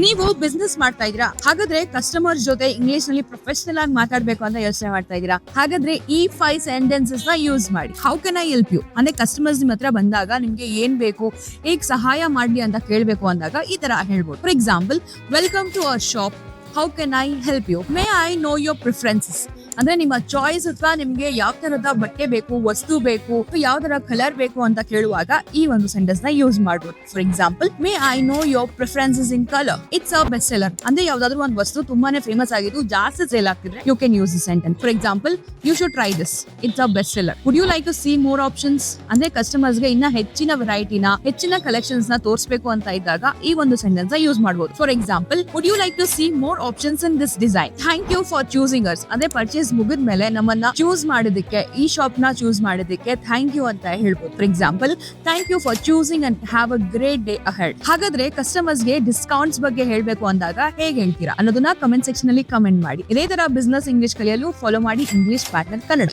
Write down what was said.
ನೀವು ಬಿಸ್ನೆಸ್ ಮಾಡ್ತಾ ಇದ್ದೀರಾ, ಹಾಗಾದ್ರೆ ಕಸ್ಟಮರ್ ಜೊತೆ ಇಂಗ್ಲಿಷ್ ನಲ್ಲಿ ಪ್ರೊಫೆಷನಲ್ ಆಗಿ ಮಾತಾಡ್ಬೇಕು ಅಂತ ಯೋಚನೆ ಮಾಡ್ತಾ ಇದ್ದೀರಾ, ಹಾಗಾದ್ರೆ ಈ 5 ಸೆಂಟೆನ್ಸಸ್ ನ ಯೂಸ್ ಮಾಡಿ. How can I help you ಅಂದ್ರೆ ಕಸ್ಟಮರ್ಸ್ ನಿಮ್ ಹತ್ರ ಬಂದಾಗ ನಿಮ್ಗೆ ಏನ್ ಬೇಕು, ಹೇಗ್ ಸಹಾಯ ಮಾಡ್ಲಿ ಅಂತ ಕೇಳ್ಬೇಕು ಅಂದಾಗ ಈ ತರ ಹೇಳ್ಬೋದು. For example, welcome to our shop, how can I help you, may I know your preferences ಅಂದ್ರೆ ನಿಮ್ಮ ಚಾಯ್ಸ್ ಅಥವಾ ನಿಮ್ಗೆ ಯಾವ ತರದ ಬಟ್ಟೆ ಬೇಕು, ವಸ್ತು ಬೇಕು, ಯಾವ ತರ ಕಲರ್ ಬೇಕು ಅಂತ ಕೇಳುವಾಗ ಈ ಒಂದು ಸೆಂಟೆನ್ಸ್ ನ ಯೂಸ್ ಮಾಡ್ಬೋದು. For example, may I know your preferences in colour, it's a best seller ಅಂದ್ರೆ ಯಾವ್ದಾದ್ರು ಒಂದು ವಸ್ತು ತುಂಬಾನೇ ಫೇಮಸ್ ಆಗಿದ್ದು ಜಾಸ್ತಿ ಸೇಲ್ ಆಗ್ತಿದ್ರೆ you can use this sentence. For example, you should try this, it's a best seller. Would you like to see more options ಅಂದ್ರೆ customers ಗೆ ಇನ್ನ ಹೆಚ್ಚಿನ ವೆರೈಟಿನ, ಹೆಚ್ಚಿನ ಕಲೆಕ್ಷನ್ಸ್ ನ ತೋರಿಸಬೇಕು ಅಂತ ಇದ್ದಾಗ ಈ ಒಂದು ಸೆಂಟೆನ್ಸ್ ನ ಯೂಸ್ ಮಾಡಬಹುದು. For example, would you like to see more options in this design, thank you for choosing us ಅಂದ್ರೆ ಪರ್ಚೇಸ್ ಮುಗಿದ್ಮೇಲೆ ನಮ್ಮನ್ನ ಚೂಸ್ ಮಾಡೋದಕ್ಕೆ, ಈ ಶಾಪ್ ನ ಚೂಸ್ ಮಾಡೋದಕ್ಕೆ ಥ್ಯಾಂಕ್ ಯು ಅಂತ ಹೇಳ್ಬೋದು. For example, thank you for choosing and have a great day ahead. ಹಾಗಾದ್ರೆ ಕಸ್ಟಮರ್ಸ್ ಗೆ ಡಿಸ್ಕೌಂಟ್ಸ್ ಬಗ್ಗೆ ಹೇಳ್ಬೇಕು ಅಂದಾಗ ಹೇಗೆ ಹೇಳ್ತೀರಾ ಅನ್ನೋದನ್ನ ಕಮೆಂಟ್ ಸೆಕ್ಷನ್ ಅಲ್ಲಿ ಕಮೆಂಟ್ ಮಾಡಿ. ಇದೇ ತರ ಬಿಸ್ನೆಸ್ ಇಂಗ್ಲಿಷ್ ಕಲಿಯಲು ಫಾಲೋ ಮಾಡಿ ಇಂಗ್ಲಿಷ್ ಪಾರ್ಟ್ನರ್ ಕನ್ನಡ.